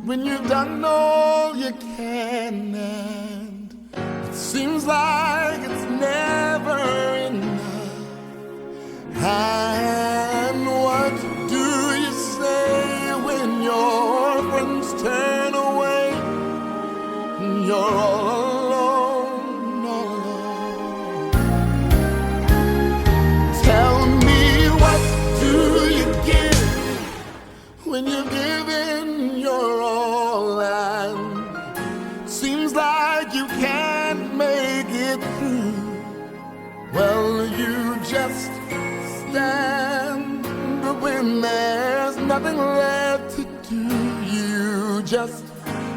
when you've done all you can, and it seems like it's never enough. And what do you say when your friends turn away and you're all alone, all alone? Tell me, what do you give when you're giving your all and seems like you can't make it through? Well, you just stand, but when there's nothing left to do, you just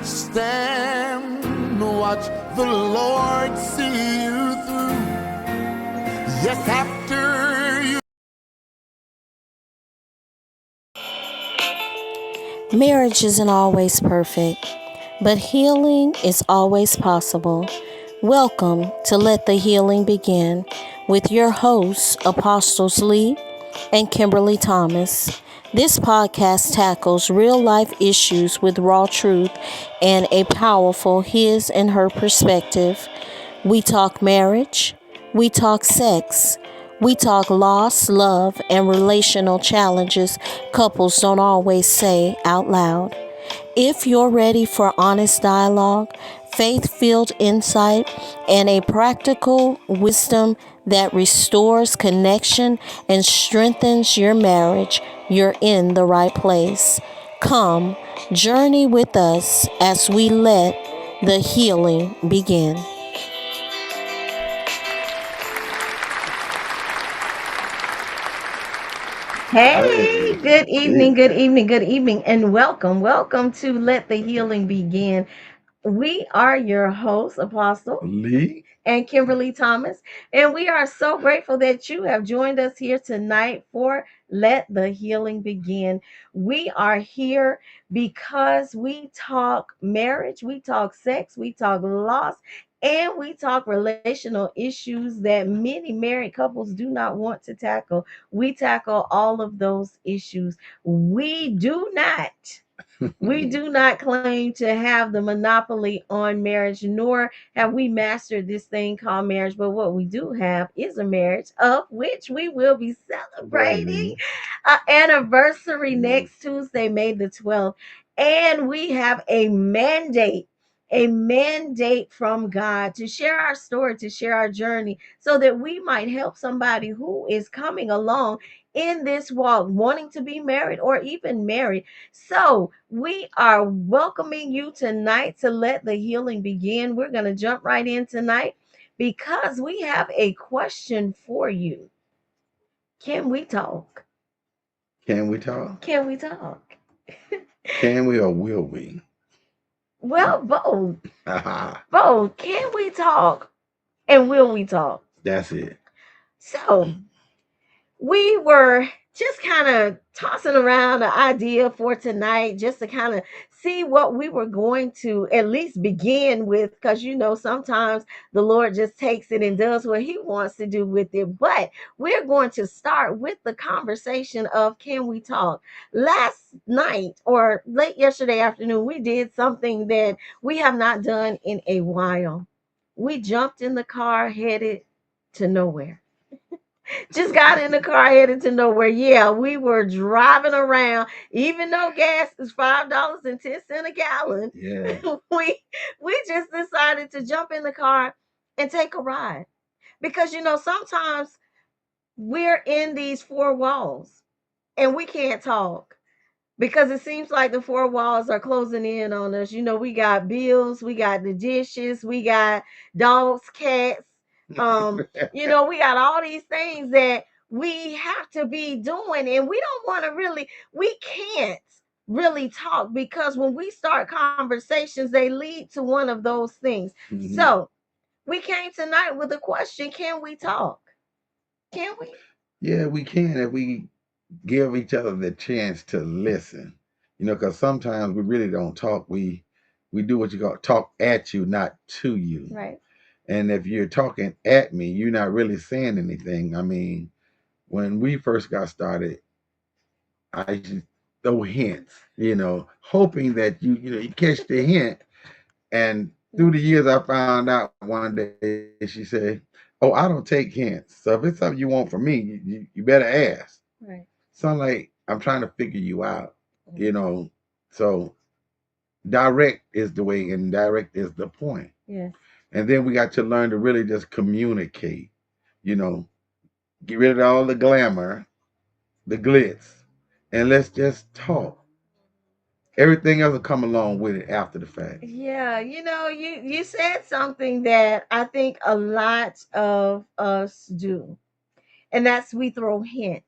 stand, watch the Lord see you through. Yes, after you. Marriage isn't always perfect, but healing is always possible. Welcome to Let the Healing Begin with your hosts, Apostles Lee and Kimberly Thomas. This podcast tackles real life issues with raw truth and a powerful his and her perspective. We talk marriage, we talk sex, we talk loss, love, and relational challenges couples don't always say out loud. If you're ready for honest dialogue, faith-filled insight, and a practical wisdom that restores connection and strengthens your marriage, you're in the right place. Come, journey with us as we let the healing begin. Hey, good evening, good evening, good evening, and welcome. Welcome to Let the Healing Begin. We are your hosts, Apostle Lee and Kimberly Thomas, and we are so grateful that you have joined us here tonight for Let the Healing Begin. We are here because we talk marriage, we talk sex, we talk loss, and we talk relational issues that many married couples do not want to tackle. We tackle all of those issues. We do not claim to have the monopoly on marriage, nor have we mastered this thing called marriage. But what we do have is a marriage of which we will be celebrating an anniversary next Tuesday, May the 12th. And we have a mandate from God to share our story, to share our journey, so that we might help somebody who is coming along in this walk, wanting to be married or even married. So, we are welcoming you tonight to Let the Healing Begin. We're going to jump right in tonight because we have a question for you. Can we talk? Can we talk? Can we talk? Can we or will we? Well, both. Both. Can we talk and will we talk? That's it. So, we were just kind of tossing around the idea for tonight just to kind of see what we were going to at least begin with, because sometimes the Lord just takes it and does what he wants to do with it. But we're going to start with the conversation of, can we talk? Last night or late yesterday afternoon, we did something that we have not done in a while. We jumped in the car, headed to nowhere. Just got in the car, headed to nowhere. Yeah, we were driving around, even though gas is $5.10 a gallon. Yeah. we just decided to jump in the car and take a ride. Because sometimes we're in these four walls and we can't talk because it seems like the four walls are closing in on us. We got bills, we got the dishes, we got dogs, cats. We got all these things that we have to be doing, and we can't really talk, because when we start conversations, they lead to one of those things. Mhm. So we came tonight with a question: can we talk? Can we? Yeah, we can if we give each other the chance to listen. Because sometimes we really don't talk. We do what you call talk at you, not to you. Right. And if you're talking at me, you're not really saying anything. I mean, when we first got started, I used to those hints, hoping that you catch the hint. And through the years, I found out one day she said, "Oh, I don't take hints. So if it's something you want from me, you better ask." Right. So I'm like, I'm trying to figure you out, you know. So direct is the way, and direct is the point. Yes. And then we got to learn to really just communicate, you know, get rid of all the glamour, the glitz, and let's just talk. Everything else will come along with it after the fact. Yeah, you said something that I think a lot of us do, and that's we throw hints.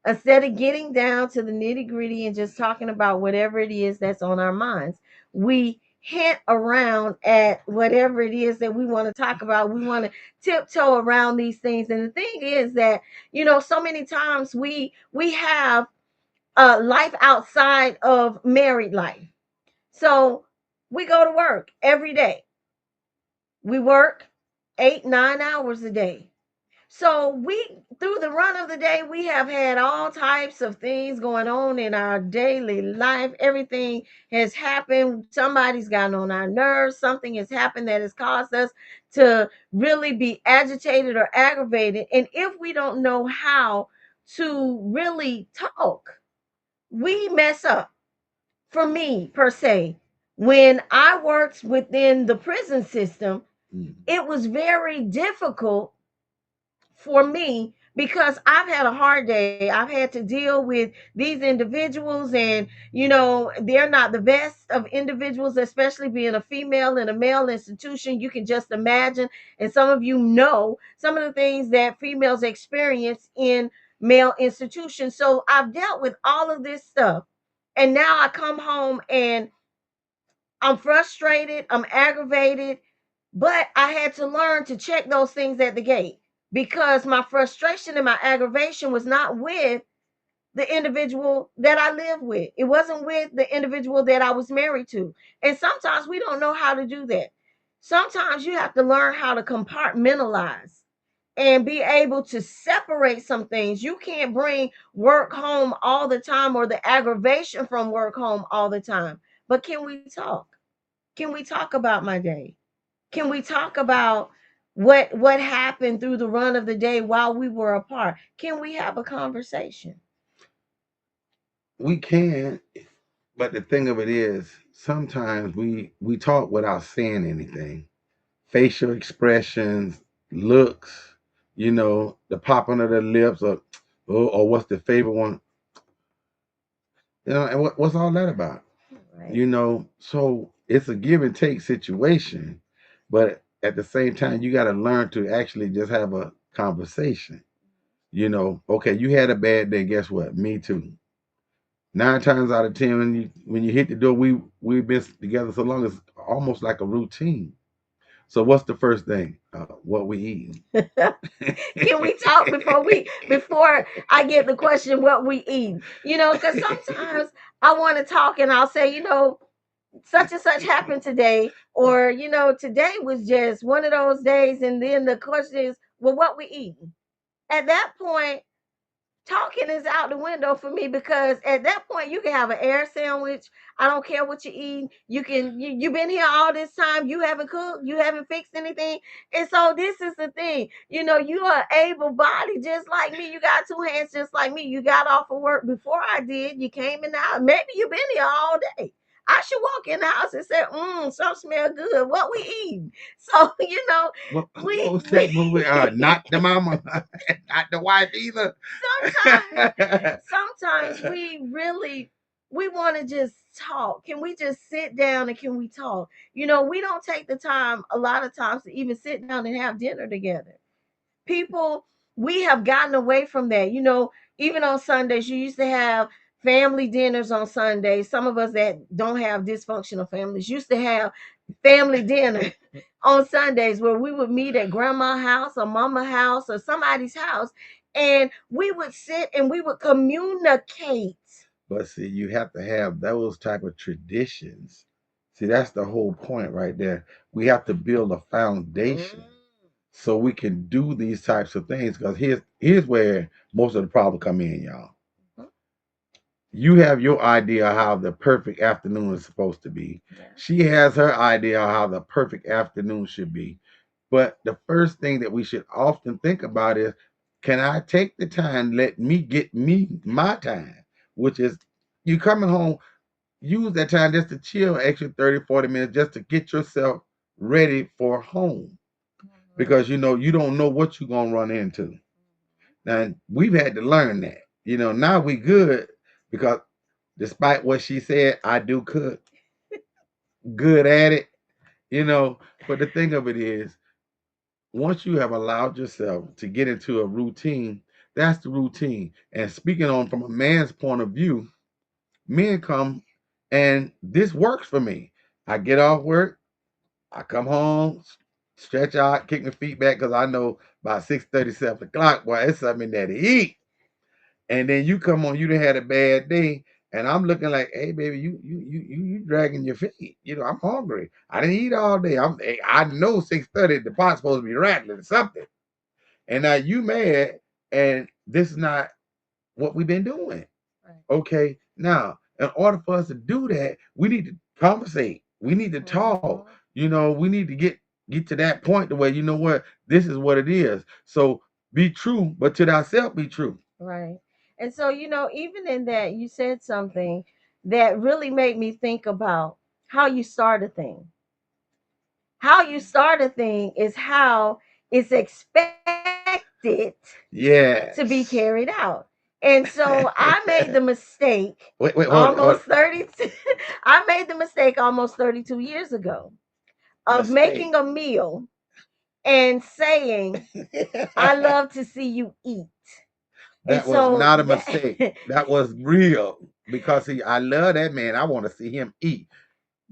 Instead of getting down to the nitty gritty and just talking about whatever it is that's on our minds, we hint around at whatever it is that we want to talk about. We want to tiptoe around these things. And the thing is that, so many times we have life outside of married life. So we go to work every day. We work 8, 9 hours a day. So through the run of the day, we have had all types of things going on in our daily life. Everything has happened. Somebody's gotten on our nerves. Something has happened that has caused us to really be agitated or aggravated. And if we don't know how to really talk, we mess up. For me, per se, when I worked within the prison system, it was very difficult for me because I've had a hard day. I've had to deal with these individuals, and they're not the best of individuals, especially being a female in a male institution. You can just imagine, and some of you know some of the things that females experience in male institutions. So I've dealt with all of this stuff, and now I come home and I'm frustrated, I'm aggravated, but I had to learn to check those things at the gate because my frustration and my aggravation was not with the individual that I live with. It wasn't with the individual that I was married to. And sometimes we don't know how to do that. Sometimes you have to learn how to compartmentalize and be able to separate some things. You can't bring work home all the time or the aggravation from work home all the time. But can we talk? Can we talk about my day? Can we talk about what happened through the run of the day while we were apart? Can we have a conversation? We can, but the thing of it is, sometimes we talk without saying anything. Facial expressions, looks, the popping of the lips, or what's the favorite one, and what's all that about? Right. So it's a give and take situation, but at the same time, you got to learn to actually just have a conversation. Okay, you had a bad day. Guess what? Me too. 9 times out of 10, when you hit the door, we've been together so long, it's almost like a routine. So what's the first thing? What we eating? Can we talk before I get the question what we eat? Because sometimes I want to talk and I'll say, such and such happened today, or today was just one of those days, and then the question is, well, what we eating? At that point, talking is out the window for me because at that point you can have an air sandwich. I don't care what you eat. You've been here all this time. You haven't cooked. You haven't fixed anything. And so this is the thing. You are able body just like me. You got two hands just like me. You got off of work before I did. You came in the house. Maybe you've been here all day. I should walk in the house and say, some smell good. What we eating? So, what was that movie? Not the mama, not the wife either. Sometimes we want to just talk. Can we just sit down and can we talk? We don't take the time a lot of times to even sit down and have dinner together. People, we have gotten away from that. Even on Sundays, you used to have family dinners on Sundays. Some of us that don't have dysfunctional families used to have family dinner on Sundays where we would meet at grandma's house or mama's house or somebody's house, and we would sit and we would communicate. But see, you have to have those type of traditions. See, that's the whole point right there. We have to build a foundation so we can do these types of things. Because here's where most of the problem come in, y'all. You have your idea of how the perfect afternoon is supposed to be. Yeah. She has her idea of how the perfect afternoon should be. But the first thing that we should often think about is, can I take the time, let me get me my time, which is you coming home, use that time just to chill extra 30, 40 minutes just to get yourself ready for home. Because you don't know what you're gonna run into. Now we've had to learn that. Now we good because despite what she said, I do cook. Good at it. But the thing of it is, once you have allowed yourself to get into a routine, that's the routine. And speaking on from a man's point of view, men come and this works for me. I get off work, I come home, stretch out, kick my feet back because I know by 6:30, 7 o'clock, boy, it's something in there to eat. And then you come on, you done had a bad day, and I'm looking like, hey baby, you dragging your feet. I'm hungry. I didn't eat all day. I know 6:30 the pot's supposed to be rattling or something. And now you mad, and this is not what we've been doing. Right. Okay. Now, in order for us to do that, we need to conversate. We need to talk. We need to get to that point to where, you know what, this is what it is. So be true, but to thyself be true. Right. And so, even in that, you said something that really made me think about how you start a thing. How you start a thing is how it's expected to be Yes. carried out. And so I made the mistake Wait, hold almost 30 I made the mistake almost 32 years ago of Mistake. making a meal and saying, I love to see you eat. That was not a mistake. That was real. Because I love that man. I want to see him eat.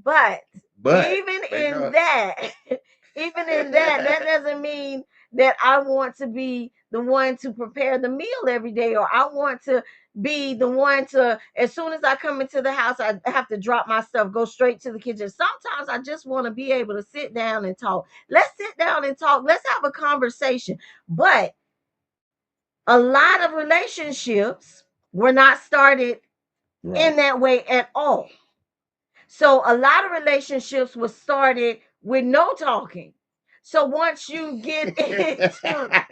But But even in that, that doesn't mean that I want to be the one to prepare the meal every day, or I want to be the one to, as soon as I come into the house, I have to drop my stuff, go straight to the kitchen. Sometimes I just want to be able to sit down and talk. Let's sit down and talk. Let's have a conversation. But a lot of relationships were not started in that way at all. So a lot of relationships were started with no talking. So once you get into,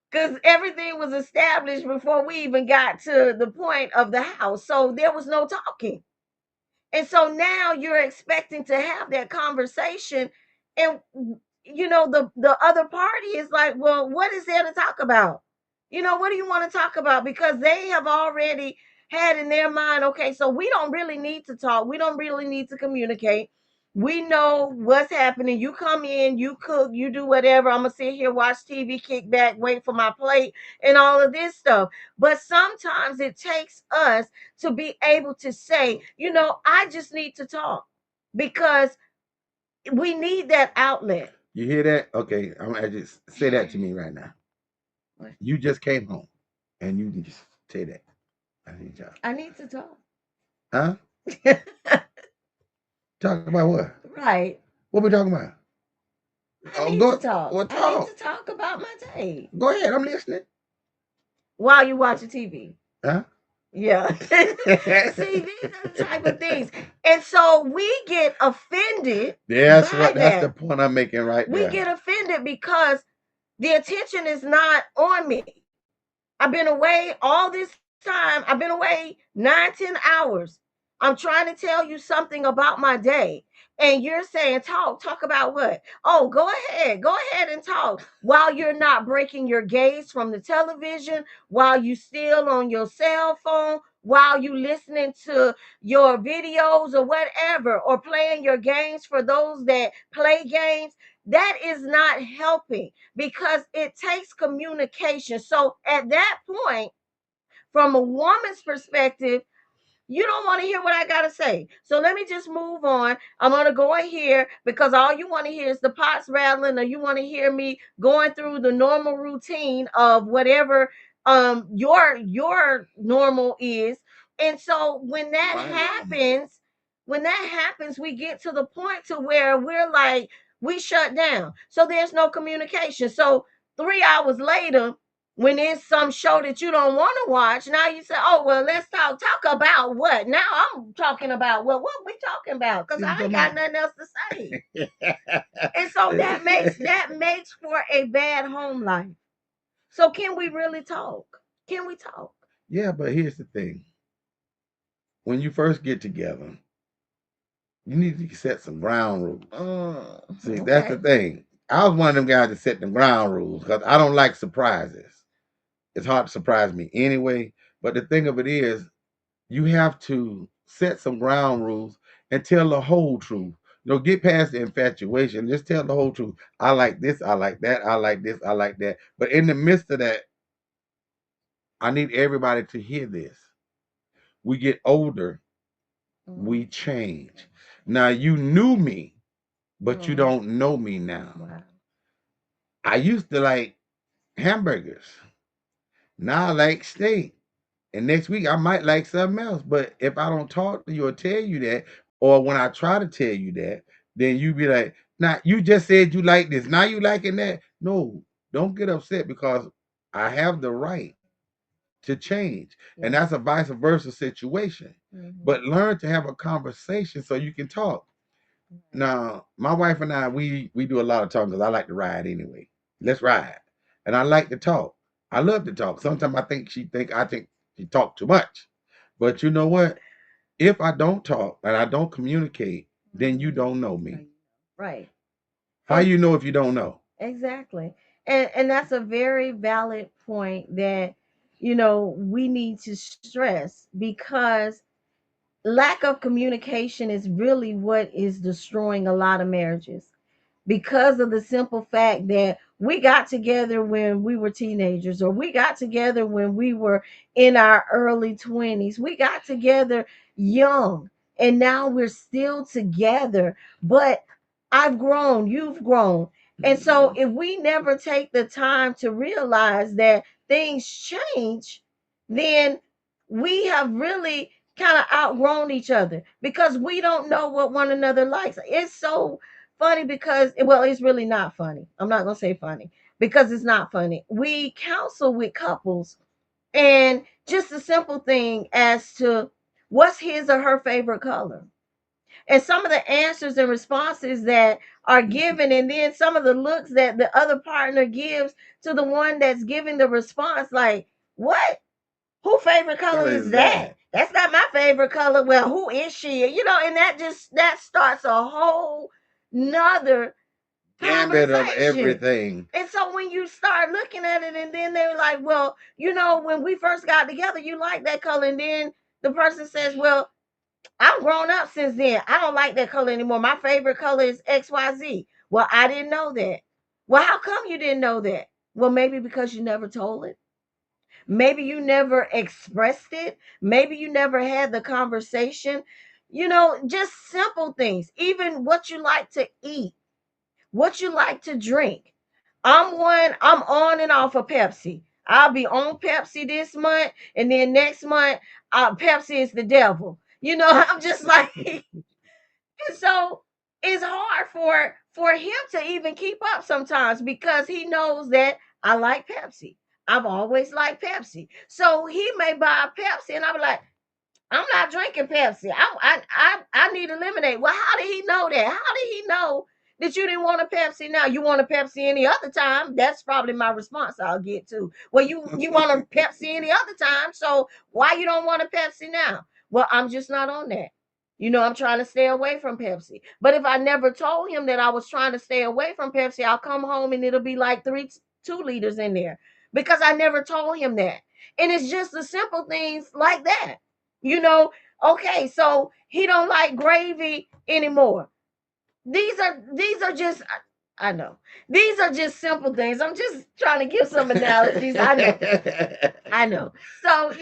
because everything was established before we even got to the point of the house. So there was no talking. And so now you're expecting to have that conversation. And the other party is like, well, what is there to talk about? What do you want to talk about? Because they have already had in their mind, okay, so we don't really need to talk. We don't really need to communicate. We know what's happening. You come in, you cook, you do whatever. I'm gonna sit here, watch TV, kick back, wait for my plate, and all of this stuff. But sometimes it takes us to be able to say, I just need to talk, because we need that outlet. You hear that? Okay, I'm gonna just say that to me right now. What? You just came home, and you just say that. I need to talk. Huh? Talk about what? Right. What we talking about? I need to talk. Well, talk. I need to talk about my day. Go ahead, I'm listening. While you watching TV. Huh? Yeah. See, these are the type of things. And so we get offended. That's the point I'm making right there. We get offended because the attention is not on me. I've been away all this time. I've been away 9-10 hours. I'm trying to tell you something about my day. And you're saying, talk about what? Oh, go ahead and talk, while you're not breaking your gaze from the television, while you still on your cell phone, while you listening to your videos or whatever, or playing your games for those that play games. That is not helping, because it takes communication. So at that point, from a woman's perspective, you don't want to hear what I got to say. So let me just move on. I'm going to go in here, because all you want to hear is the pots rattling, or you want to hear me going through the normal routine of whatever your normal is. And so when that happens, we get to the point to where we're like, we shut down. So there's no communication. So 3 hours later, When it's some show that you don't want to watch, now you say, "Oh well, let's talk about what?" Now I'm talking about, well, what we talking about? Because I ain't got nothing else to say. And so that makes for a bad home life. So can we really talk? Can we talk? Yeah, but here's the thing: when you first get together, you need to set some ground rules. See, that's the thing. I was one of them guys that set the ground rules because I don't like surprises. It's hard to surprise me anyway. But the thing of it is, you have to set some ground rules and tell the whole truth. Get past the infatuation. Just tell the whole truth. I like this. I like that. I like this. I like that. But in the midst of that, I need everybody to hear this. We get older, we change. Now, you knew me, but you don't know me now. Wow. I used to like hamburgers. Now I like steak. And next week I might like something else. But if I don't talk to you or tell you that, or when I try to tell you that, then you be like, "Now you just said you like this. Now you liking that." No, don't get upset because I have the right to change. And that's a vice versa situation. But learn to have a conversation so you can talk. Now, my wife and I, we do a lot of talking because I like to ride anyway. Let's ride. And I like to talk. I love to talk. Sometimes I think she talk too much. But you know what? If I don't talk and I don't communicate, then you don't know me. Right. How you know if you don't know? Exactly. And that's a very valid point that we need to stress, because lack of communication is really what is destroying a lot of marriages, because of the simple fact that we got together when we were teenagers, or we got together when we were in our early 20s. We got together young, and now we're still together. But I've grown, you've grown. And so if we never take the time to realize that things change, then we have really kind of outgrown each other, because we don't know what one another likes. It's so funny because, well, it's really not funny. I'm not going to say funny because it's not funny. We counsel with couples, and just a simple thing as to what's his or her favorite color. And some of the answers and responses that are given, and then some of the looks that the other partner gives to the one that's giving the response, like, what? Who favorite color is that? That's not my favorite color. Well, who is she? And that starts a whole nother Gambit of conversation. everything. And so when you start looking at it, and then they're like, well, when we first got together, you like that color. And then the person says, well, I'm grown up since then. I don't like that color anymore. My favorite color is XYZ. Well, I didn't know that. Well, how come you didn't know that? Well, maybe because you never told it. Maybe you never expressed it. Maybe you never had the conversation. Just simple things. Even what you like to eat, what you like to drink. I'm on and off of Pepsi. I'll be on Pepsi this month, and then next month, Pepsi is the devil. I'm just like, and so it's hard for him to even keep up sometimes, because he knows that I like Pepsi. I've always liked Pepsi. So he may buy a Pepsi, and I'll be like, I'm not drinking Pepsi. I need a lemonade. Well, how did he know that? How did he know that you didn't want a Pepsi now? You want a Pepsi any other time? That's probably my response I'll get to. Well, you want a Pepsi any other time, so why you don't want a Pepsi now? Well, I'm just not on that. I'm trying to stay away from Pepsi. But if I never told him that I was trying to stay away from Pepsi, I'll come home and it'll be like 2 liters in there, because I never told him that. And it's just the simple things like that. You know, okay, so he don't like gravy anymore. These are just, I know. These are just simple things. I'm just trying to give some analogies. I know. I know. So,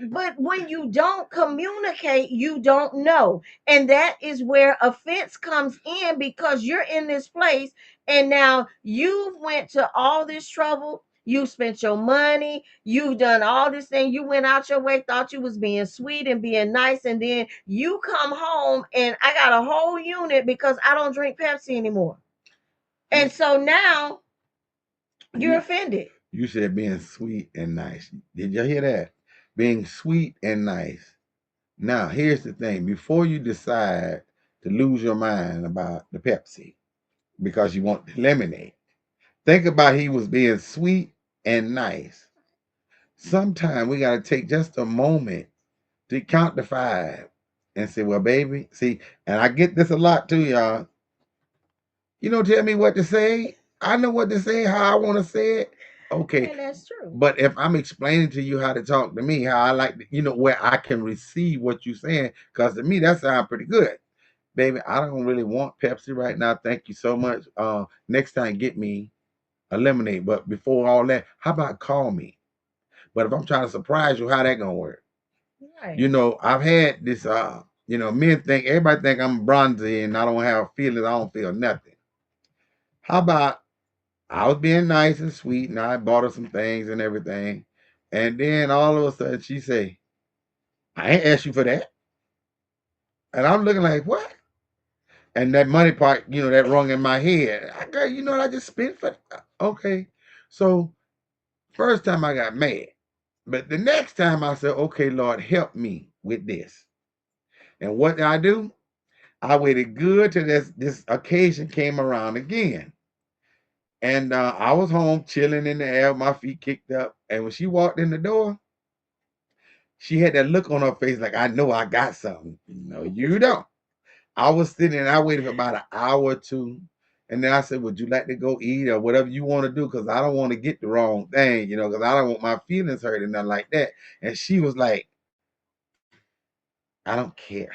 but when you don't communicate, you don't know. And that is where offense comes in, because you're in this place and now you've went to all this trouble. You spent your money. You've done all this thing. You went out your way, thought you was being sweet and being nice. And then you come home and I got a whole unit because I don't drink Pepsi anymore. And so now you're offended. You said being sweet and nice. Did you hear that? Being sweet and nice. Now, here's the thing. Before you decide to lose your mind about the Pepsi because you want the lemonade, think about he was being sweet and nice. Sometimes we got to take just a moment to count to five and say, well, baby, see, and I get this a lot too, y'all. You don't tell me what to say. I know what to say, how I want to say it. Okay. And that's true. But if I'm explaining to you how to talk to me, how I like, where I can receive what you're saying, because to me, that sounds pretty good. Baby, I don't really want Pepsi right now. Thank you so much. Next time, get me a lemonade. But before all that, how about call me? But if I'm trying to surprise you, how that gonna work? Right. I've had this. Men think everybody think I'm bronzy and I don't have feelings. I don't feel nothing. How about I was being nice and sweet and I bought her some things and everything, and then all of a sudden she say, "I ain't asked you for that," and I'm looking like what? And that money part, that rung in my head. I got, what I just spent for. Okay, so first time I got mad, but the next time I said, "Okay, Lord, help me with this." And what did I do? I waited good till this occasion came around again. And I was home chilling in the air, my feet kicked up. And when she walked in the door, she had that look on her face like, I know I got something. No, you don't. I was sitting and I waited for about an hour or two. And then I said, would you like to go eat or whatever you want to do? Because I don't want to get the wrong thing, because I don't want my feelings hurt and nothing like that. And she was like, I don't care.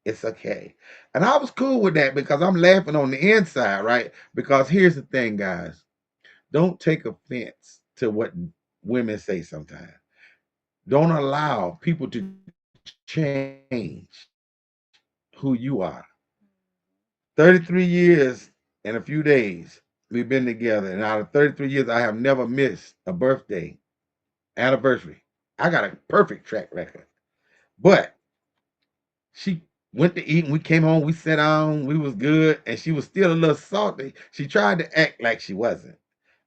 It's okay. And I was cool with that because I'm laughing on the inside, right? Because here's the thing, guys. Don't take offense to what women say sometimes. Don't allow people to change who you are. 33 years and a few days we've been together. And out of 33 years, I have never missed a birthday, anniversary. I got a perfect track record. But she went to eat and we came home, we sat down, we was good, and she was still a little salty. She tried to act like she wasn't.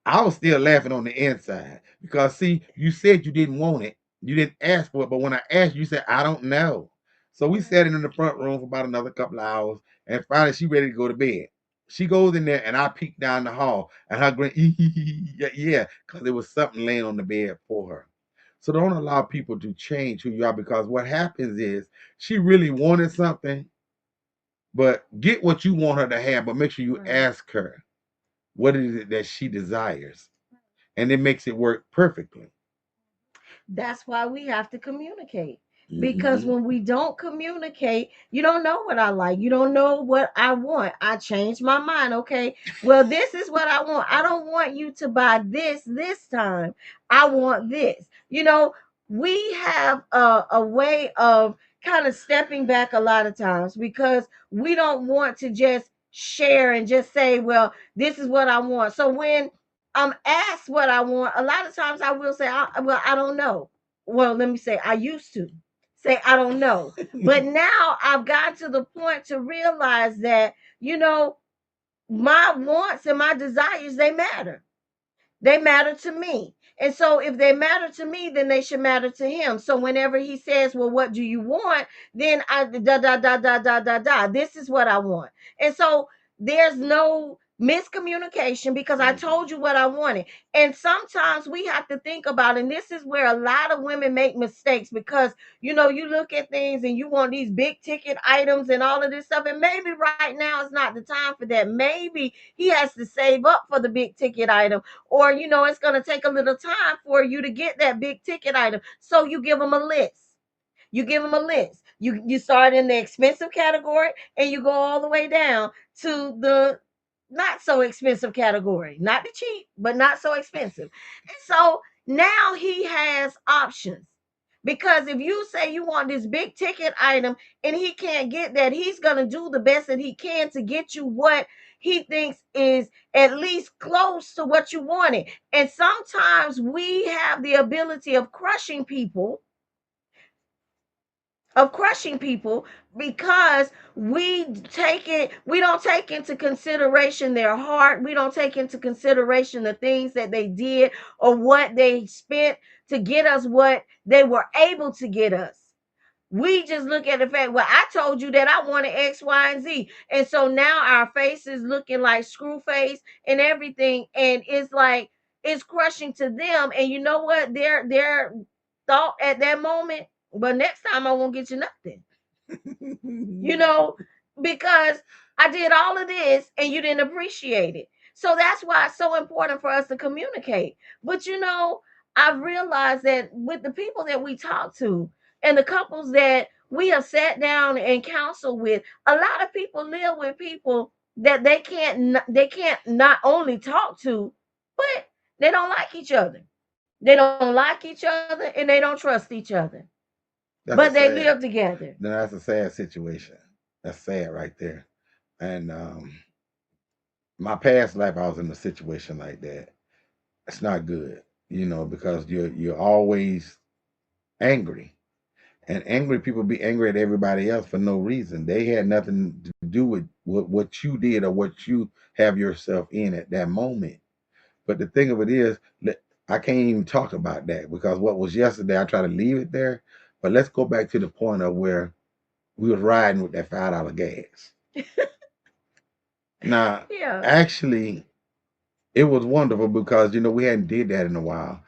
I was still laughing on the inside because see, you said you didn't want it. You didn't ask for it, but when I asked, you said, I don't know. So we sat in the front room for about another couple of hours, and finally she ready to go to bed. She goes in there and I peek down the hall and her grand yeah, because there was something laying on the bed for her. So don't allow people to change who you are because what happens is she really wanted something, but get what you want her to have, but make sure you ask her what is it that she desires, and it makes it work perfectly. That's why we have to communicate. Because Hmm. when we don't communicate, you don't know what I like. You don't know what I want. I changed my mind. Okay. Well, this is what I want. I don't want you to buy this time. I want this. We have a way of kind of stepping back a lot of times because we don't want to just share and just say, well, this is what I want. So when I'm asked what I want, a lot of times I will say, well, I don't know. Well, let me say, I used to say, I don't know. But now I've got to the point to realize that, my wants and my desires, they matter. They matter to me. And so if they matter to me, then they should matter to him. So whenever he says, well, what do you want? Then I da da da da da da da. This is what I want. And so there's no miscommunication because I told you what I wanted. And sometimes we have to think about, and this is where a lot of women make mistakes because you look at things and you want these big ticket items and all of this stuff. And maybe right now is not the time for that. Maybe he has to save up for the big ticket item, or it's going to take a little time for you to get that big ticket item, so you give them a list. You start in the expensive category and you go all the way down to the not so expensive category, not the cheap but not so expensive. And so now he has options, because if you say you want this big ticket item and he can't get that, he's going to do the best that he can to get you what he thinks is at least close to what you wanted. And sometimes we have the ability of crushing people of crushing people because we don't take into consideration their heart. We don't take into consideration the things that they did or what they spent to get us what they were able to get us. We just look at the fact, well, I told you that I wanted X, Y, and Z. And so now our face is looking like screw face and everything. And it's like it's crushing to them. And you know what? Their thought at that moment, but next time I won't get you nothing. You know, because I did all of this and you didn't appreciate it. So that's why it's so important for us to communicate. But you know, I've realized that with the people that we talk to and the couples that we have sat down and counseled with, a lot of people live with people that they can't not only talk to, but they don't like each other. They don't like each other and they don't trust each other. That's a But they sad. live together. Then that's a sad situation. That's sad right there. And my past life, I was in a situation like that. It's not good, because you're always angry, and angry people be angry at everybody else for no reason. They had nothing to do with what you did or what you have yourself in at that moment. But the thing of it is, I can't even talk about that because what was yesterday, I try to leave it there. But let's go back to the point of where we was riding with that $5 gas. Now, Yeah. actually, it was wonderful because we hadn't did that in a while.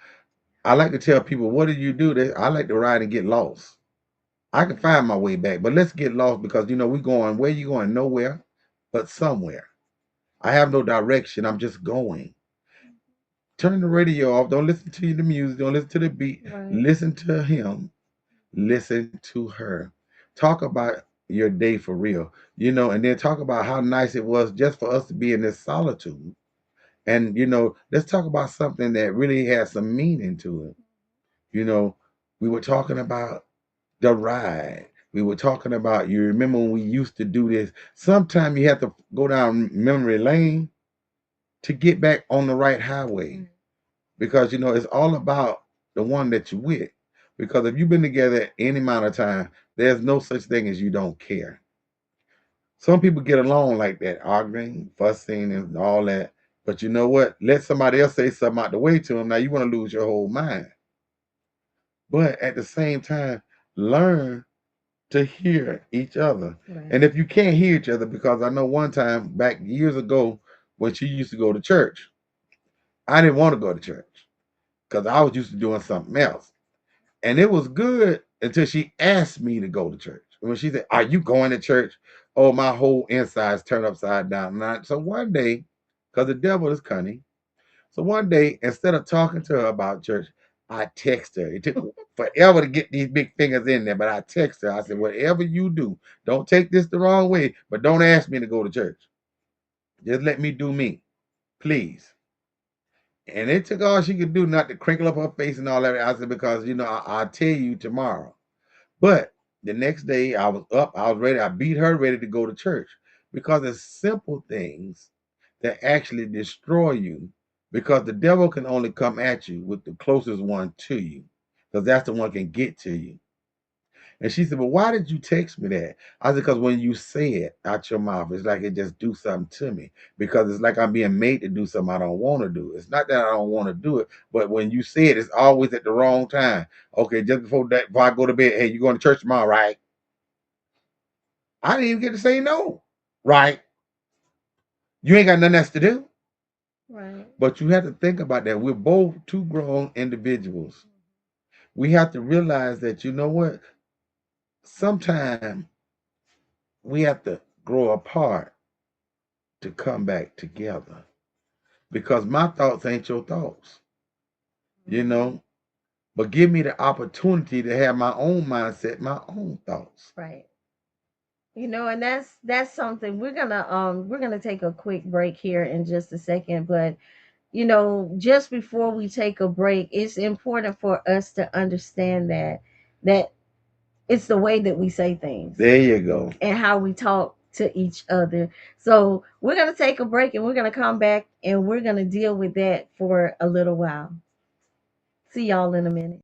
I like to tell people, what do you do? I like to ride and get lost. I can find my way back, but let's get lost because we going where you going? Nowhere, but somewhere. I have no direction. I'm just going. Turn the radio off. Don't listen to the music. Don't listen to the beat. Right. Listen to him. Listen to her. Talk about your day for real, and then talk about how nice it was just for us to be in this solitude. And let's talk about something that really has some meaning to it. We were talking about the ride. We were talking about, you remember when we used to do this? Sometimes you have to go down memory lane to get back on the right highway because, it's all about the one that you're with. Because if you've been together any amount of time, there's no such thing as you don't care. Some people get along like that, arguing, fussing, and all that. But you know what? Let somebody else say something out the way to them. Now you want to lose your whole mind. But at the same time, learn to hear each other. Right. And if you can't hear each other, because I know one time back years ago when she used to go to church, I didn't want to go to church because I was used to doing something else. And it was good until she asked me to go to church. And when she said, "Are you going to church?" Oh, my whole insides turned upside down. So one day, because the devil is cunning, so one day, instead of talking to her about church, I text her. It took forever to get these big fingers in there, but I text her. I said, "Whatever you do, don't take this the wrong way, but don't ask me to go to church. Just let me do me, please." And it took all she could do not to crinkle up her face and all that. I said, "Because, I'll tell you tomorrow." But the next day, I was up, I was ready. I beat her ready to go to church because it's simple things that actually destroy you because the devil can only come at you with the closest one to you because that's the one can get to you. And she said, "Well, why did you text me that?" I said, "Because when you say it out your mouth, it's like it just do something to me because it's like I'm being made to do something I don't want to do. It's not that I don't want to do it, but when you say it, it's always at the wrong time. Okay, just before I go to bed, hey, you going to church tomorrow, right?" I didn't even get to say no, right? You ain't got nothing else to do. Right. But you have to think about that. We're both two grown individuals. We have to realize that, you know what? Sometimes we have to grow apart to come back together because my thoughts ain't your thoughts, you know? But give me the opportunity to have my own mindset, my own thoughts. Right. And that's something we're gonna take a quick break here in just a second, but just before we take a break, it's important for us to understand that it's the way that we say things There you go. and how we talk to each other. So we're gonna take a break and we're gonna come back and we're gonna deal with that for a little while. See y'all in a minute.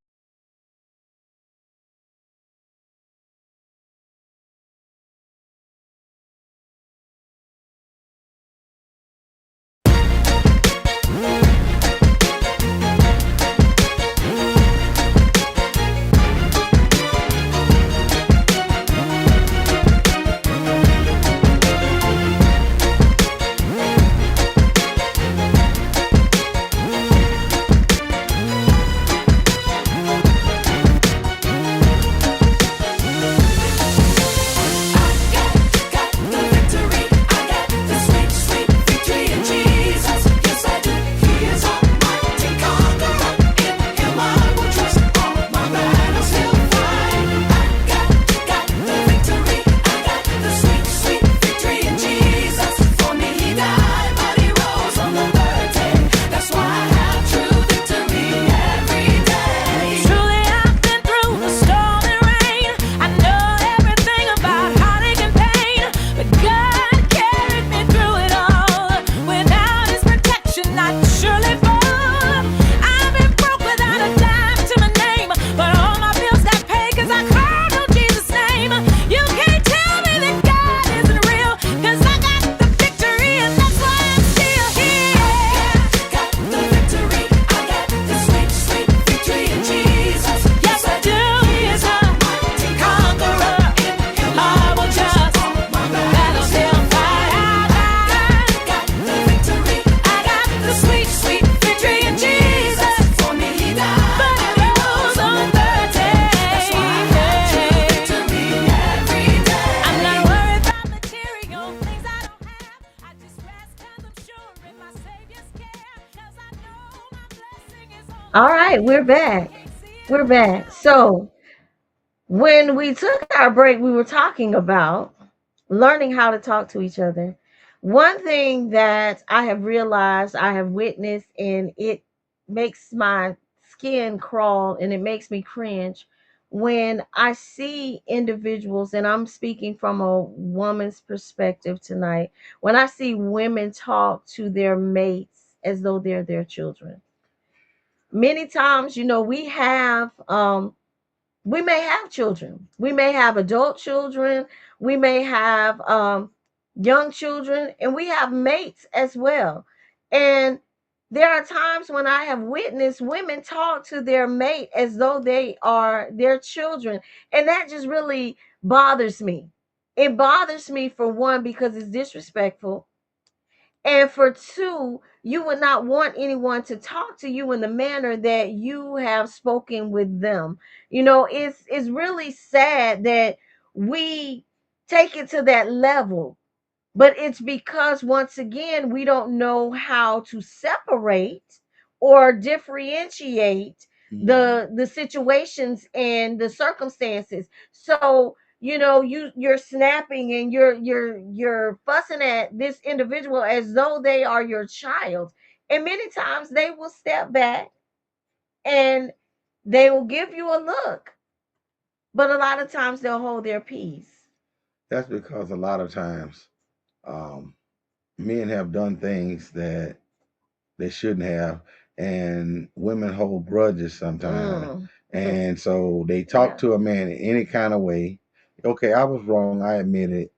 All right, we're back. We're back. So, when we took our break, we were talking about learning how to talk to each other. One thing that I have realized, I have witnessed, and it makes my skin crawl and it makes me cringe when I see individuals, and I'm speaking from a woman's perspective tonight, when I see women talk to their mates as though they're their children. Many times, we may have children, we may have adult children, we may have young children, and we have mates as well. And there are times when I have witnessed women talk to their mate as though they are their children, and that just really bothers me. It bothers me, for one, because it's disrespectful, and for two, you would not want anyone to talk to you in the manner that you have spoken with them. It's really sad that we take it to that level, but it's because, once again, we don't know how to separate or differentiate the situations and the circumstances. So, you're snapping and you're fussing at this individual as though they are your child, and many times they will step back and they will give you a look, but a lot of times they'll hold their peace. That's because a lot of times um, men have done things that they shouldn't have, and women hold grudges sometimes. Mm. And so they talk Yeah. to a man in any kind of way. Okay, I was wrong. I admit it.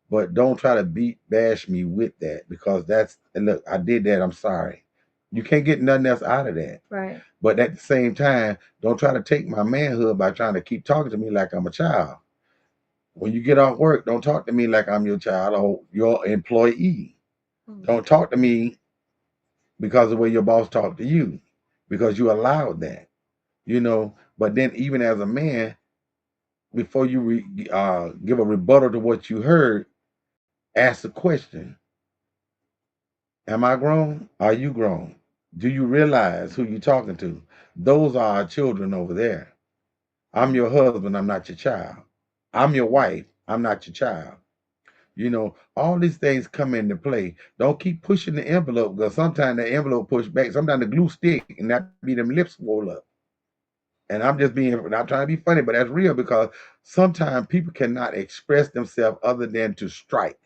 But don't try to bash me with that, because and look, I did that. I'm sorry. You can't get nothing else out of that. Right. But at the same time, don't try to take my manhood by trying to keep talking to me like I'm a child. When you get off work, don't talk to me like I'm your child or your employee. Mm. Don't talk to me because of the way your boss talked to you, because you allowed that. But then, even as a man, before you give a rebuttal to what you heard, ask the question: am I grown? Are you grown? Do you realize who you're talking to? Those are our children over there. I'm your husband. I'm not your child. I'm your wife. I'm not your child. All these things come into play. Don't keep pushing the envelope, because sometimes the envelope push back. Sometimes the glue stick, and that be them lips swole up. And I'm just being not trying to be funny, but that's real, because sometimes people cannot express themselves other than to strike,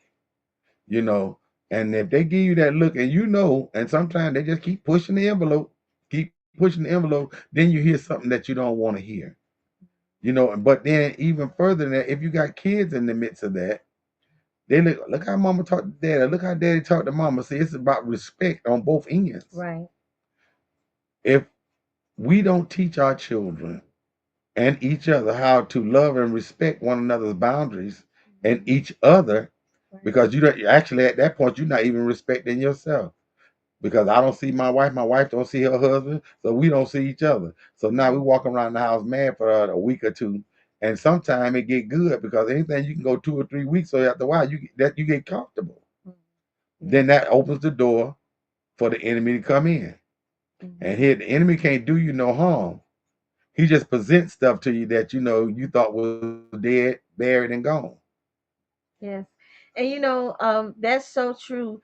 you know. And if they give you that look, and sometimes they just keep pushing the envelope, then you hear something that you don't want to hear. But then, even further than that, if you got kids in the midst of that, they look how mama talk to daddy, look how daddy talk to mama. See, it's about respect on both ends. Right. If we don't teach our children and each other how to love and respect one another's boundaries and each other, Right. because you don't actually, at that point, you're not even respecting yourself, because I don't see my wife don't see her husband, so we don't see each other. So now we walk around the house mad for a week or two, and sometimes it get good, because anything you can go 2 or 3 weeks, so after a while you get comfortable. Then that opens the door for the enemy to come in. And here, the enemy can't do you no harm. He just presents stuff to you that you thought was dead, buried, and gone. Yes. And that's so true.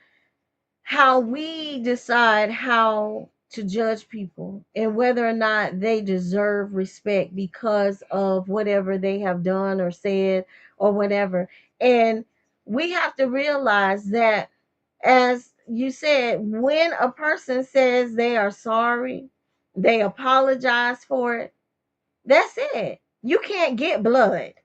How we decide how to judge people and whether or not they deserve respect because of whatever they have done or said or whatever. And we have to realize that, as you said, when a person says they are sorry, they apologize for it, that's it. You can't get blood.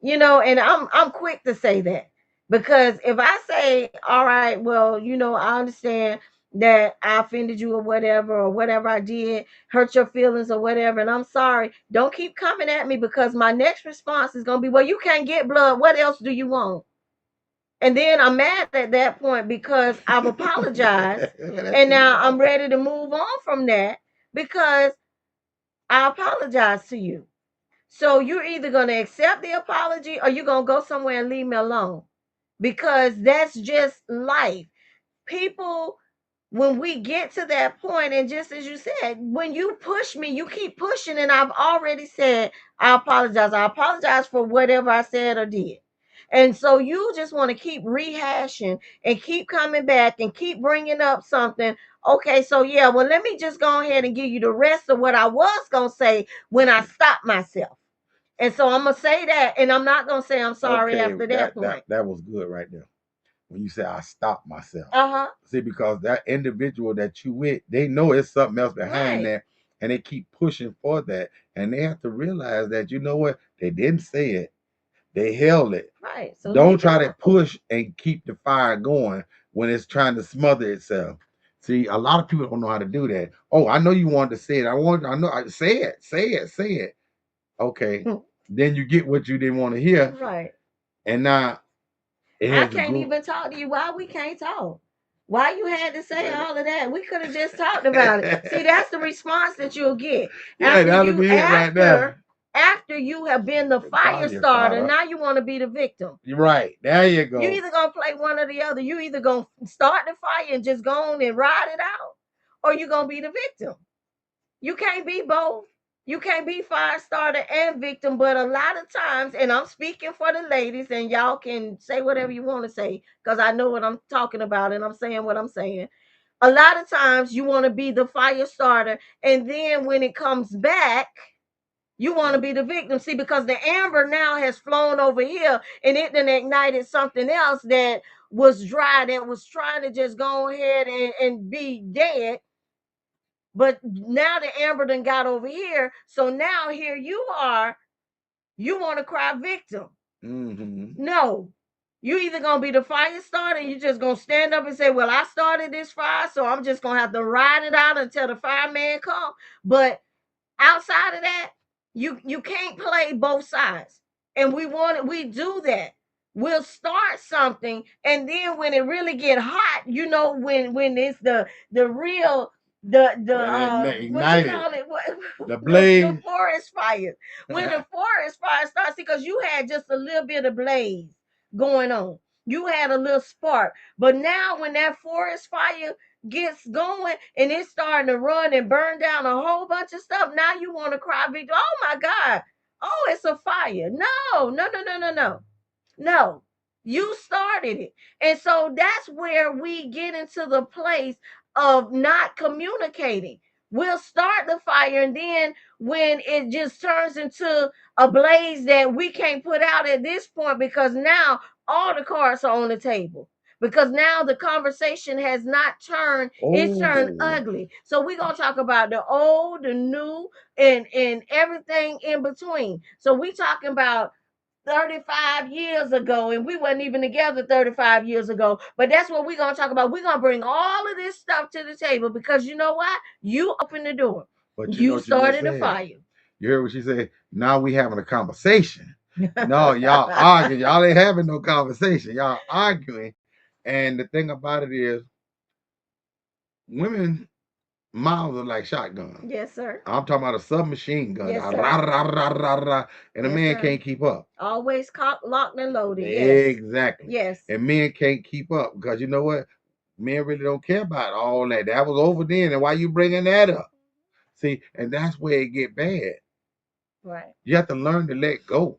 And I'm quick to say that, because if I say, all right, well, I understand that I offended you or whatever I did hurt your feelings or whatever, and I'm sorry. Don't keep coming at me, because my next response is going to be, well, you can't get blood. What else do you want? And then I'm mad at that point because I've apologized, and now I'm ready to move on from that because I apologize to you. So you're either going to accept the apology or you're going to go somewhere and leave me alone, because that's just life. People when we get to that point, and just as you said, when you push me, you keep pushing, and I've already said, I apologize. I apologize for whatever I said or did. And so you just want to keep rehashing and keep coming back and keep bringing up something. Okay, so yeah, well, let me just go ahead and give you the rest of what I was going to say when I stopped myself. And so I'm going to say that, and I'm not going to say I'm sorry Okay, after that point. that was good right there. When you say I stopped myself. Uh-huh. See, because that individual that you with, they know it's something else behind Right. that, and they keep pushing for that. And they have to realize that, you know what, they didn't say it. They held it. Right. So Don't leave try it to alone. push and keep the fire going when it's trying to smother itself. See, a lot of people don't know how to do that. Oh, I know you wanted to say it. Say it, say it. Okay. Then you get what you didn't want to hear. Right. And now it I has to can't go. even talk to you. Why we can't talk? Why you had to say all of that? We could have just talked about it. See, that's the response that you'll get Yeah, after that'll you be it right there. after you have been the fire Fire starter. starter. Now you want to be the victim. You're right. There you go. You either gonna play one or the other. You either gonna start the fire and just go on and ride it out, or you gonna be the victim. You can't be both. You can't be fire starter and victim. But a lot of times, and I'm speaking for the ladies, and y'all can say whatever you want to say, because I know what I'm talking about and I'm saying what I'm saying. A lot of times you want to be the fire starter, and then when it comes back, you want to be the victim. See, because the amber now has flown over here and it then ignited something else that was dry, that was trying to just go ahead and be dead. But now the amber done got over here. So now here you are. You want to cry victim. Mm-hmm. No. You either gonna be the fire starter, and you just gonna stand up and say, well, I started this fire, so I'm just gonna have to ride it out until the fireman come. But outside of that, you can't play both sides. And we do that. We'll start something, and then when it really get hot, when it's the real what you call it, the blaze, the forest fire. When the forest fire starts, because you had just a little bit of blaze going on, you had a little spark. But now when that forest fire gets going and it's starting to run and burn down a whole bunch of stuff, now you want to cry victory. Oh my God. Oh, it's a fire. No, no, no, no, no, no. No, you started it. And so that's where we get into the place of not communicating. We'll start the fire, and then when it just turns into a blaze that we can't put out at this point, because now all the cards are on the table. Because now the conversation has not turned, it's turned ugly. So we're gonna talk about the old, the new, and everything in between. So we talking about 35 years ago, and we wasn't even together 35 years ago. But that's what we're going to talk about. We're going to bring all of this stuff to the table, because you know what? You opened the door. But you started the fire. You heard what she said? Now we having a conversation. No, y'all arguing. Y'all ain't having no conversation. Y'all arguing. And the thing about it is, women mouths are like shotguns. Yes, sir. I'm talking about a submachine gun. Yes, sir. Rah, rah, rah, rah, rah, and a Yes, man sir. can't keep up. Always cocked, locked, and loaded. Yes. Exactly. Yes. And men can't keep up, because you know what? Men really don't care about all that. That was over then, and why you bringing that up? See, and that's where it get bad. Right. You have to learn to let go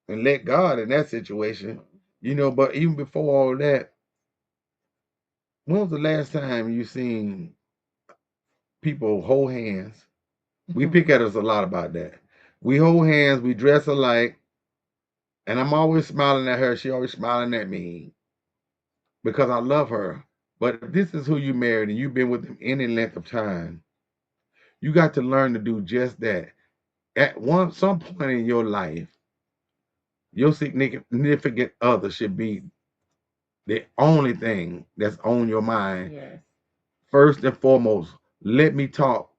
and let God in that situation. But even before all that, when was the last time you seen people hold hands? We pick at us a lot about that. We hold hands, we dress alike, and I'm always smiling at her. She always smiling at me because I love her. But if this is who you married and you've been with them any length of time, you got to learn to do just that. At some point in your life, your significant other should be the only thing that's on your mind. Yes. First and foremost, let me talk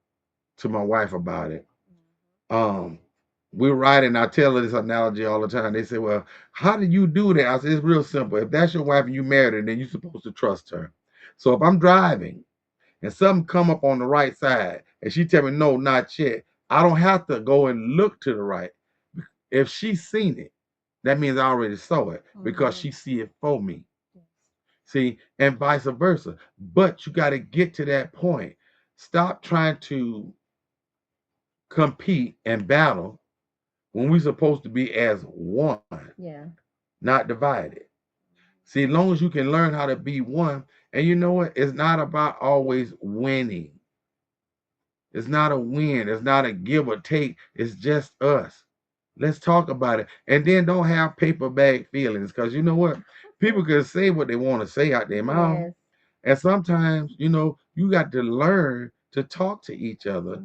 to my wife about it. We're riding. I tell her this analogy all the time. They say, well, how do you do that? I said, it's real simple. If that's your wife and you married her, then you're supposed to trust her. So if I'm driving and something come up on the right side and she tell me, no, not yet, I don't have to go and look to the right. If she's seen it, that means I already saw it, because she see it for me. See, and vice versa. But you got to get to that point. Stop trying to compete and battle when we're supposed to be as one, Yeah. not divided. See, as long as you can learn how to be one, and you know what? It's not about always winning. It's not a win. It's not a give or take. It's just us. Let's talk about it. And then don't have paper bag feelings because you know what? People can say what they want to say out their mouth. Yes. And sometimes, you got to learn to talk to each other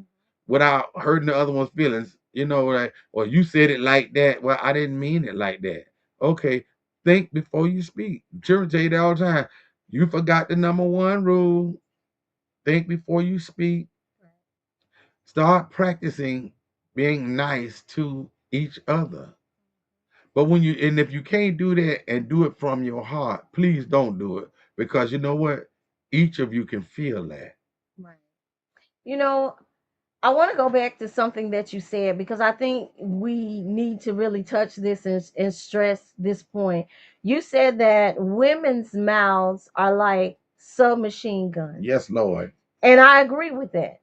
without hurting the other one's feelings. Like, well, you said it like that. Well, I didn't mean it like that. Okay, think before you speak. Children tell you that all the time. You forgot the number one rule. Think before you speak. Start practicing being nice to each other. But if you can't do that and do it from your heart, please don't do it because you know what? Each of you can feel that. Right. You know, I want to go back to something that you said because I think we need to really touch this and stress this point. You said that women's mouths are like submachine guns. Yes, Lord. And I agree with that.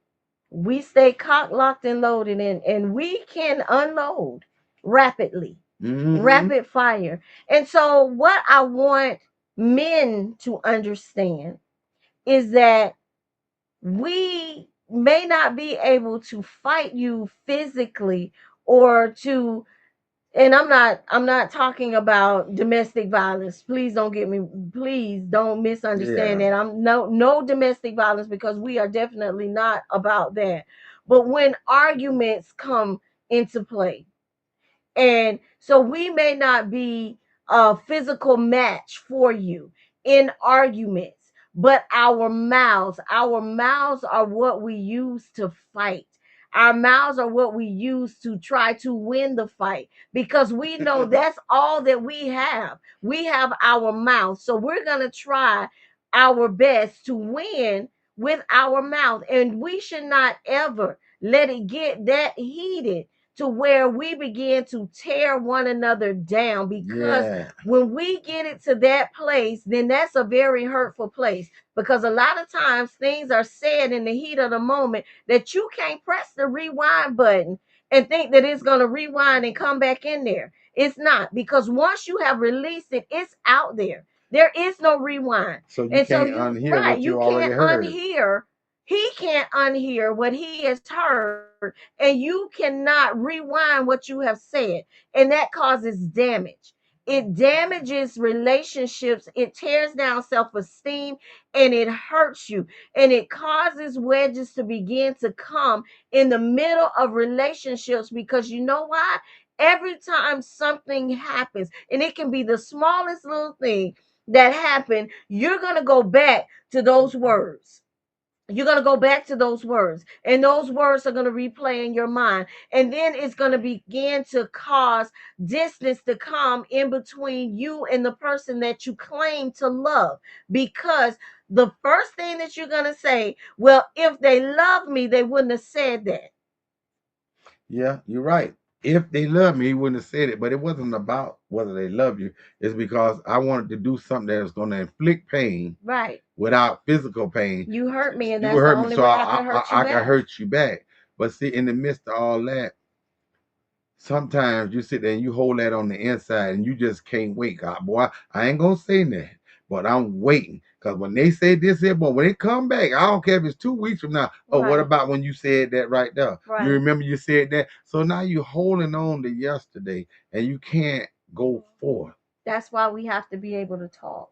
We stay cock locked and loaded and we can unload rapidly, rapid fire. And so what I want men to understand is that we may not be able to fight you physically or to, and I'm not talking about domestic violence. Please don't misunderstand Yeah. that. I'm no domestic violence because we are definitely not about that. But when arguments come into play, and so we may not be a physical match for you in arguments, but our mouths are what we use to fight. Our mouths are what we use to try to win the fight because we know that's all that we have. We have our mouth. So we're going to try our best to win with our mouth. And we should not ever let it get that heated to where we begin to tear one another down because Yeah. when we get it to that place, then that's a very hurtful place because a lot of times things are said in the heat of the moment that you can't press the rewind button and think that it's going to rewind and come back in there. It's not because once you have released it, it's out there. There is no rewind. So you And so can't you unhear right, what you you already can't heard. unhear. He can't unhear what he has heard, and you cannot rewind what you have said, and that causes damage. It damages relationships, it tears down self-esteem, and it hurts you, and it causes wedges to begin to come in the middle of relationships because you know why? Every time something happens, and it can be the smallest little thing that happened, you're going to go back to those words. You're going to go back to those words, and those words are going to replay in your mind. And then it's going to begin to cause distance to come in between you and the person that you claim to love. Because the first thing that you're going to say, well, if they love me, they wouldn't have said that. Yeah, you're right. If they love me, he wouldn't have said it. But it wasn't about whether they love you. It's because I wanted to do something that was going to inflict pain Right. without physical pain. You hurt me, and You that's the hurt me, only so way I can hurt you I can back. hurt you back. But see, in the midst of all that, sometimes you sit there and you hold that on the inside and you just can't wait. God, boy, I ain't gonna say that, but I'm waiting. Cause when they say this here, but when they come back, I don't care if it's 2 weeks from now. Oh, what Right. about when you said that right there? You Right. remember you said that? So now you're holding on to yesterday and you can't go forth. That's why we have to be able to talk.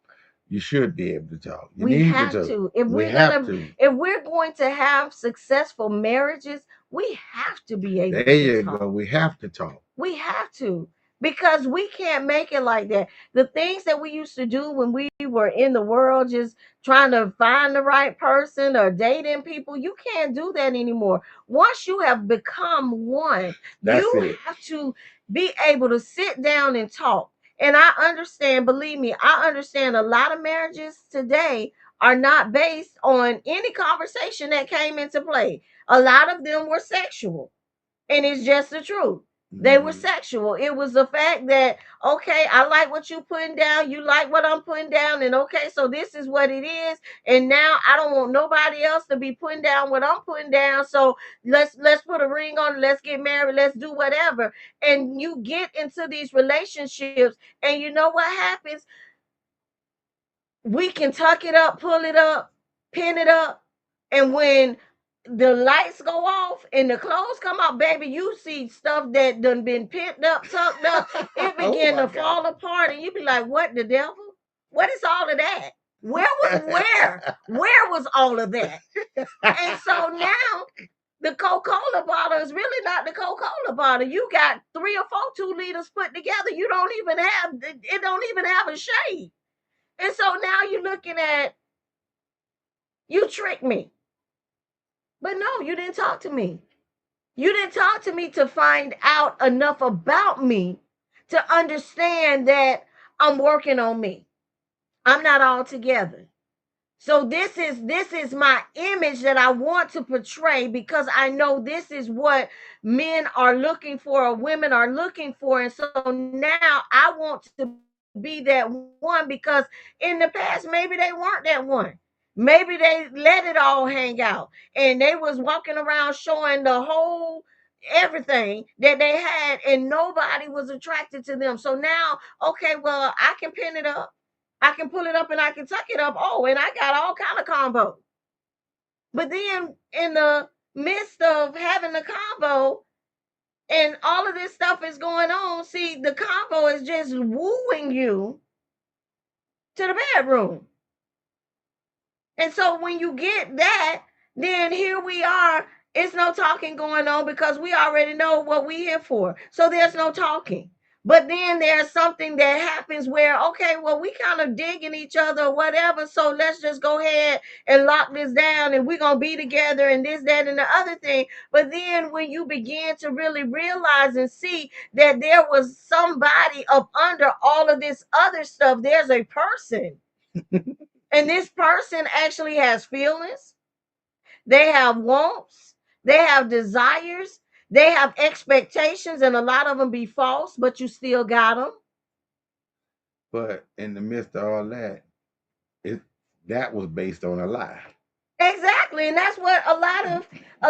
You should be able to talk. You We need have to talk. to. If We we're have gonna to. if we're going to have successful marriages, we have to be able There to you go. talk. We have to talk. We have to because we can't make it like that. The things that we used to do when we were in the world just trying to find the right person or dating people, you can't do that anymore. Once you have become one, That's you it. have to be able to sit down and talk. And I understand, believe me, I understand a lot of marriages today are not based on any conversation that came into play. A lot of them were sexual, and it's just the truth. They were Mhm. sexual. It was the fact that, okay, I like what you putting down, you like what I'm putting down, and okay, so this is what it is. And now I don't want nobody else to be putting down what I'm putting down. So let's put a ring on it, let's get married, let's do whatever. And you get into these relationships, and you know what happens? We can tuck it up, pull it up, pin it up, and when the lights go off and the clothes come out, baby, you see stuff that done been pinned up, tucked up, it Oh begin my to fall God. apart, and you be like, "What the devil? What is all of that? Where was all of that?" And so now the Coca-Cola bottle is really not the Coca-Cola bottle. You got 3 or 4 2 liters put together. You don't even have it. Don't even have a shade. And so now you're looking at, you tricked me. But no, you didn't talk to me. You didn't talk to me to find out enough about me to understand that I'm working on me. I'm not all together. So this is my image that I want to portray, because I know this is what men are looking for or women are looking for. And so now I want to be that one, because in the past maybe they weren't that one. Maybe they let it all hang out and they was walking around showing the whole everything that they had, and nobody was attracted to them. So now, okay, well, I can pin it up, I can pull it up, and I can tuck it up. Oh, and I got all kind of combo. But then in the midst of having the combo and all of this stuff is going on, see, the combo is just wooing you to the bedroom. And so when you get that, then here we are. It's no talking going on because we already know what we here for. So there's no talking. But then there's something that happens where, okay, well, we kind of digging each other or whatever. So let's just go ahead and lock this down and we're going to be together and this, that, and the other thing. But then when you begin to really realize and see that there was somebody up under all of this other stuff, there's a person. And this person actually has feelings, they have wants, they have desires, they have expectations, and a lot of them be false, but you still got them. But in the midst of all that, it that was based on a lie. Exactly. And that's what a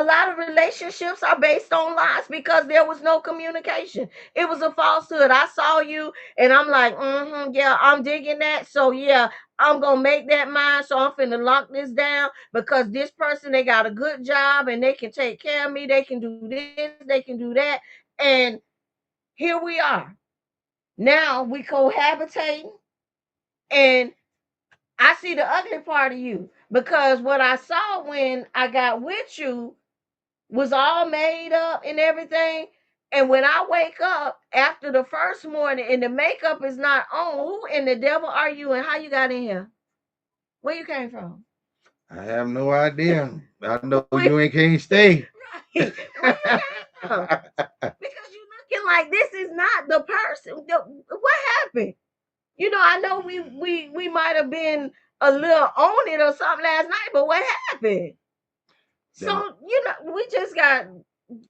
lot of relationships are based on lies, because there was no communication. It was a falsehood. I saw you and I'm like, yeah, I'm digging that. So yeah, I'm gonna make that mine. So I'm finna lock this down because this person, they got a good job and they can take care of me. They can do this, they can do that. And here we are. Now we cohabitating, and I see the ugly part of you, because what I saw when I got with you was all made up and everything. And when I wake up after the first morning and the makeup is not on, who in the devil are you and how you got in here? Where you came from? I have no idea. I know Where, you ain't can't stay. right. Where you came from? Because you looking like this is not the person. What happened? I know we might have been a little on it or something last night, but what happened? So, Now,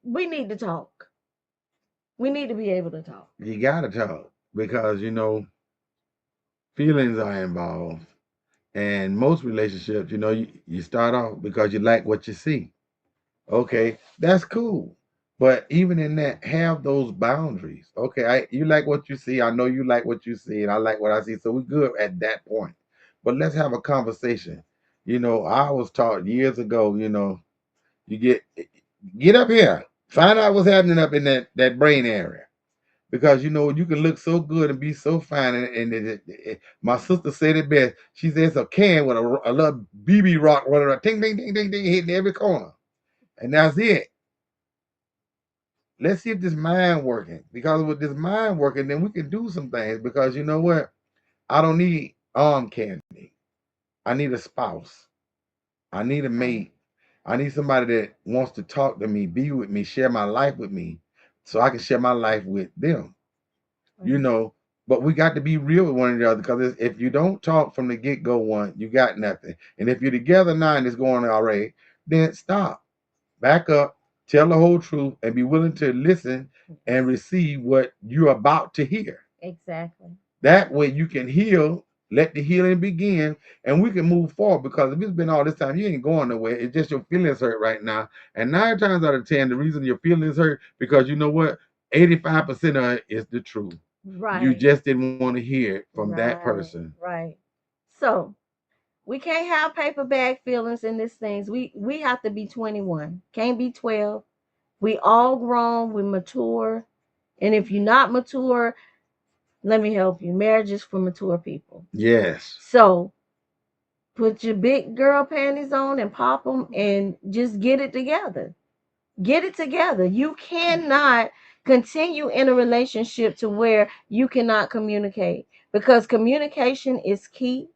we need to talk. We need to be able to talk. you gotta talk because feelings are involved. And most relationships, you start off because you like what you see. Okay, that's cool. But even in that, have those boundaries. Okay, you like what you see. I know you like what you see, and I like what I see. So we're good at that point. But let's have a conversation. I was taught years ago, you get up here, find out what's happening up in that brain area. Because you can look so good and be so fine, my sister said it best. She said it's a can with a little BB rock running around, ting, ting, ting, ting, ting, hitting every corner, and that's it. Let's see if this mind working. Because with this mind working, then we can do some things. Because you know what? I don't need arm candy. I need a spouse. I need a mate. I need somebody that wants to talk to me, be with me, share my life with me, so I can share my life with them. you Mhm. know. But we got to be real with one another because if you don't talk from the get go, you got nothing. And if you're together now and it's going all right, then stop, back up, tell the whole truth, and be willing to listen and receive what you're about to hear. Exactly. That way you can heal, let the healing begin, and we can move forward. Because if it's been all this time, you ain't going nowhere. It's just your feelings hurt right now. And 9 times out of 10, the reason your feelings hurt, because you know what? 85% of it is the truth. Right. You just didn't want to hear it from that Right. person. Right. So we can't have paper bag feelings in these things. We have to be 21. Can't be 12. We all grown, we mature. And if you're not mature, let me help you. Marriage is for mature people. Yes. So put your big girl panties on and pop them and just get it together. Get it together. You cannot continue in a relationship to where you cannot communicate, because communication is key.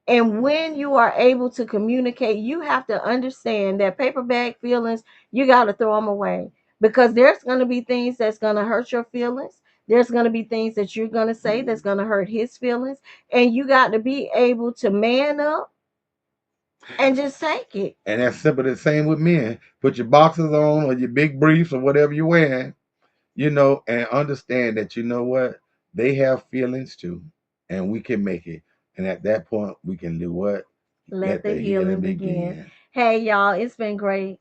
And when you are able to communicate, you have to understand that paper bag feelings, you got to throw them away, because there's going to be things that's going to hurt your feelings. There's going to be things that you're going to say that's going to hurt his feelings. And you got to be able to man up and just take it. And that's simple. The same with men. Put your boxers on or your big briefs or whatever you're wearing, and understand that you know what? They have feelings too, and we can make it. And at that point, we can do what? Let the healing begin. Hey, y'all, it's been great.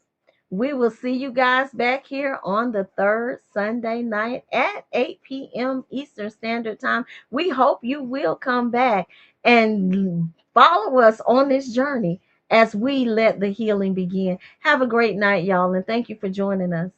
We will see you guys back here on the third Sunday night at 8 p.m. Eastern Standard Time. We hope you will come back and follow us on this journey as we let the healing begin. Have a great night, y'all, and thank you for joining us.